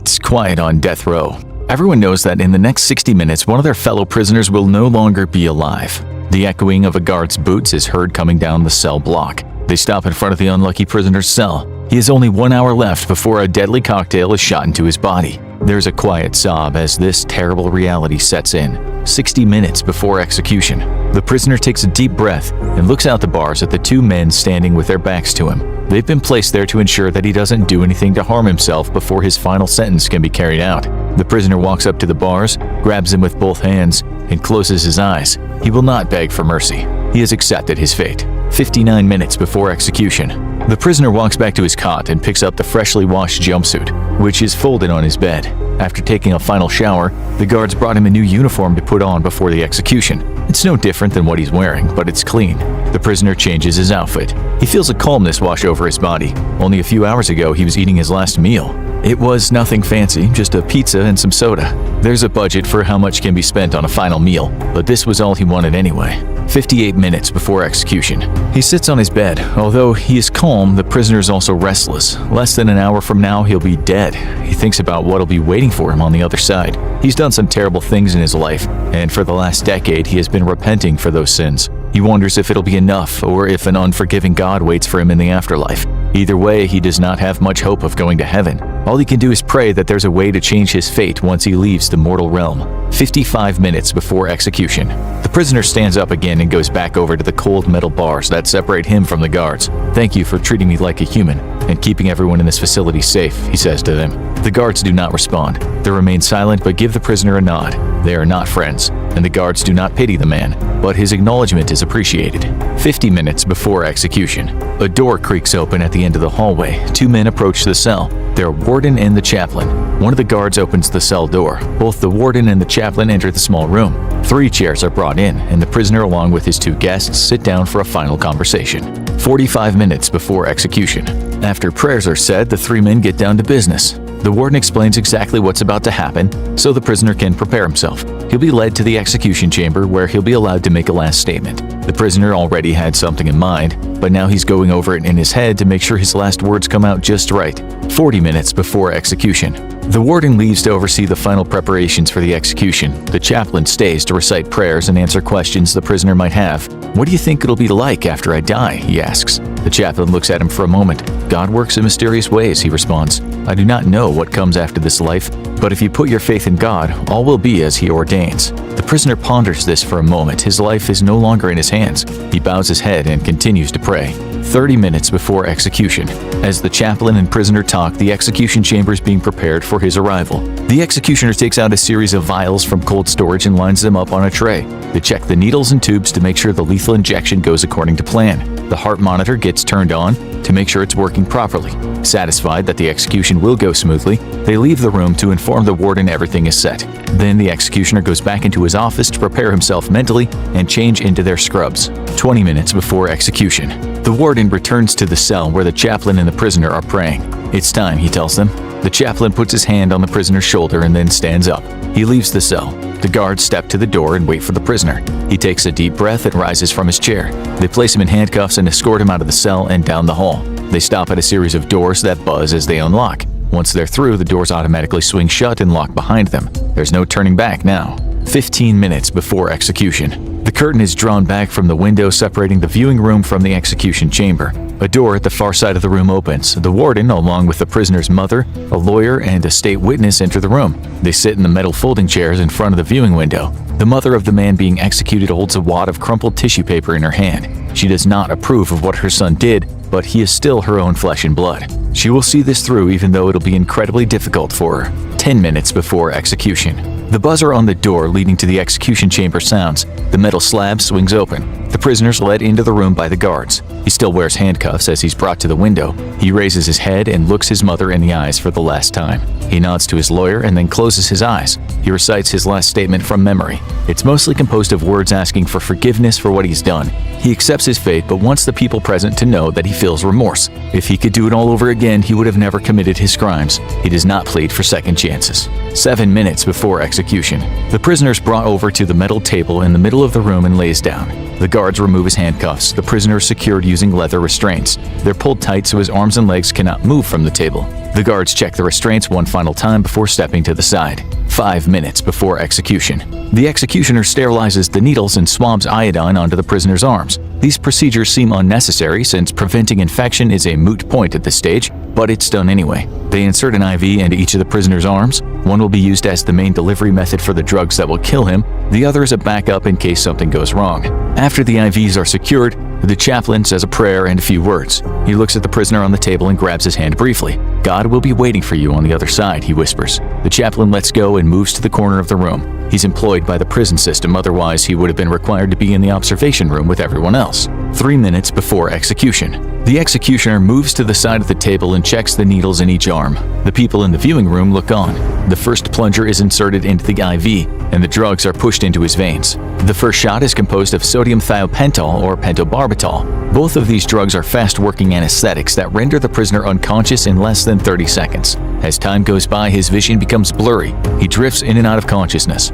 It's quiet on death row. Everyone knows that in the next 60 minutes, one of their fellow prisoners will no longer be alive. The echoing of a guard's boots is heard coming down the cell block. They stop in front of the unlucky prisoner's cell. He has only 1 hour left before a deadly cocktail is shot into his body. There's a quiet sob as this terrible reality sets in. 60 minutes before execution. The prisoner takes a deep breath and looks out the bars at the two men standing with their backs to him. They've been placed there to ensure that he doesn't do anything to harm himself before his final sentence can be carried out. The prisoner walks up to the bars, grabs them with both hands, and closes his eyes. He will not beg for mercy. He has accepted his fate. 59 minutes before execution. The prisoner walks back to his cot and picks up the freshly washed jumpsuit, which is folded on his bed. After taking a final shower, the guards brought him a new uniform to put on before the execution. It's no different than what he's wearing, but it's clean. The prisoner changes his outfit. He feels a calmness wash over his body. Only a few hours ago, he was eating his last meal. It was nothing fancy, just a pizza and some soda. There's a budget for how much can be spent on a final meal, but this was all he wanted anyway. 58 minutes before execution. He sits on his bed. Although he is calm, the prisoner is also restless. Less than an hour from now, he'll be dead. He thinks about what'll be waiting for him on the other side. He's done some terrible things in his life, and for the last decade, he has been repenting for those sins. He wonders if it'll be enough, or if an unforgiving God waits for him in the afterlife. Either way, he does not have much hope of going to heaven. All he can do is pray that there's a way to change his fate once he leaves the mortal realm. 55 minutes before execution. The prisoner stands up again and goes back over to the cold metal bars that separate him from the guards. "Thank you for treating me like a human and keeping everyone in this facility safe," he says to them. The guards do not respond. They remain silent but give the prisoner a nod. They are not friends, and the guards do not pity the man, but his acknowledgement is appreciated. 50 minutes before execution. A door creaks open at the end of the hallway. Two men approach the cell. They're a warden and the chaplain. One of the guards opens the cell door. Both the warden and the chaplain enter the small room. 3 chairs are brought in, and the prisoner along with his 2 guests sit down for a final conversation. 45 minutes before execution. After prayers are said, the 3 men get down to business. The warden explains exactly what's about to happen, so the prisoner can prepare himself. He'll be led to the execution chamber where he'll be allowed to make a last statement. The prisoner already had something in mind, but now he's going over it in his head to make sure his last words come out just right. 40 minutes before execution. The warden leaves to oversee the final preparations for the execution. The chaplain stays to recite prayers and answer questions the prisoner might have. "What do you think it'll be like after I die?" he asks. The chaplain looks at him for a moment. "God works in mysterious ways," he responds. "I do not know what comes after this life, but if you put your faith in God, all will be as He ordains." The prisoner ponders this for a moment. His life is no longer in his hands. He bows his head and continues to pray. 30 minutes before execution. As the chaplain and prisoner talk, the execution chamber is being prepared for his arrival. The executioner takes out a series of vials from cold storage and lines them up on a tray. They check the needles and tubes to make sure the lethal injection goes according to plan. The heart monitor gets turned on to make sure it's working properly. Satisfied that the execution will go smoothly, they leave the room to inform the warden everything is set. Then the executioner goes back into his office to prepare himself mentally and change into their scrubs. 20 minutes before execution. The warden returns to the cell where the chaplain and the prisoner are praying. "It's time," he tells them. The chaplain puts his hand on the prisoner's shoulder and then stands up. He leaves the cell. The guards step to the door and wait for the prisoner. He takes a deep breath and rises from his chair. They place him in handcuffs and escort him out of the cell and down the hall. They stop at a series of doors that buzz as they unlock. Once they're through, the doors automatically swing shut and lock behind them. There's no turning back now. 15 minutes before execution. The curtain is drawn back from the window separating the viewing room from the execution chamber. A door at the far side of the room opens. The warden, along with the prisoner's mother, a lawyer, and a state witness enter the room. They sit in the metal folding chairs in front of the viewing window. The mother of the man being executed holds a wad of crumpled tissue paper in her hand. She does not approve of what her son did, but he is still her own flesh and blood. She will see this through even though it'll be incredibly difficult for her. 10 minutes before execution. The buzzer on the door leading to the execution chamber sounds. The metal slab swings open. The prisoner's led into the room by the guards. He still wears handcuffs as he's brought to the window. He raises his head and looks his mother in the eyes for the last time. He nods to his lawyer and then closes his eyes. He recites his last statement from memory. It's mostly composed of words asking for forgiveness for what he's done. He accepts his fate but wants the people present to know that he feels remorse. If he could do it all over again, he would have never committed his crimes. He does not plead for second chances. 7 minutes before execution. The prisoner is brought over to the metal table in the middle of the room and lays down. The guards remove his handcuffs. The prisoner is secured using leather restraints. They're pulled tight so his arms and legs cannot move from the table. The guards check the restraints one final time before stepping to the side. 5 minutes before execution. The executioner sterilizes the needles and swabs iodine onto the prisoner's arms. These procedures seem unnecessary since preventing infection is a moot point at this stage, but it's done anyway. They insert an IV into each of the prisoner's arms. One will be used as the main delivery method for the drugs that will kill him. The other is a backup in case something goes wrong. After the IVs are secured, the chaplain says a prayer and a few words. He looks at the prisoner on the table and grabs his hand briefly. "God will be waiting for you on the other side," he whispers. The chaplain lets go and moves to the corner of the room. He's employed by the prison system, otherwise he would have been required to be in the observation room with everyone else. 3 minutes before execution. The executioner moves to the side of the table and checks the needles in each arm. The people in the viewing room look on. The first plunger is inserted into the IV, and the drugs are pushed into his veins. The first shot is composed of sodium thiopental or pentobarbital. Both of these drugs are fast-working anesthetics that render the prisoner unconscious in less than 30 seconds. As time goes by, his vision becomes blurry. He drifts in and out of consciousness,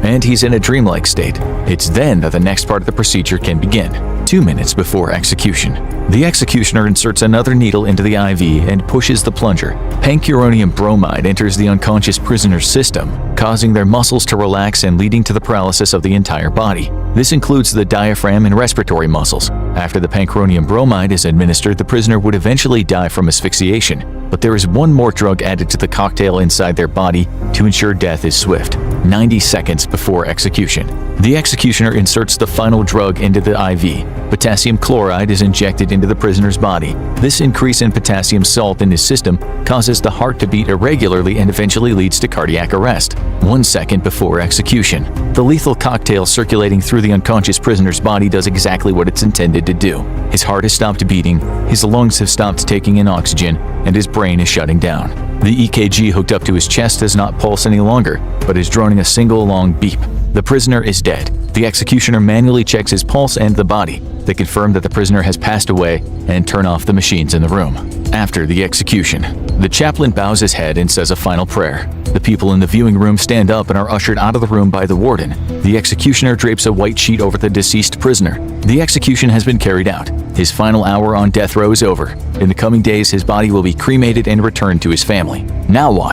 and he's in a dreamlike state. It's then that the next part of the procedure can begin. 2 minutes before execution. The executioner inserts another needle into the IV and pushes the plunger. Pancuronium bromide enters the unconscious prisoner's system, causing their muscles to relax and leading to the paralysis of the entire body. This includes the diaphragm and respiratory muscles. After the pancuronium bromide is administered, the prisoner would eventually die from asphyxiation. But there is one more drug added to the cocktail inside their body to ensure death is swift. 90 seconds before execution. The executioner inserts the final drug into the IV. Potassium chloride is injected into the prisoner's body. This increase in potassium salt in his system causes the heart to beat irregularly and eventually leads to cardiac arrest. 1 second before execution. The lethal cocktail circulating through the unconscious prisoner's body does exactly what it's intended to do. His heart has stopped beating, his lungs have stopped taking in oxygen, and his brain is shutting down. The EKG hooked up to his chest does not pulse any longer, but is droning a single long beep. The prisoner is dead. The executioner manually checks his pulse and the body. They confirm that the prisoner has passed away and turn off the machines in the room. After the execution, the chaplain bows his head and says a final prayer. The people in the viewing room stand up and are ushered out of the room by the warden. The executioner drapes a white sheet over the deceased prisoner. The execution has been carried out. His final hour on death row is over. In the coming days, his body will be cremated and returned to his family. Now what?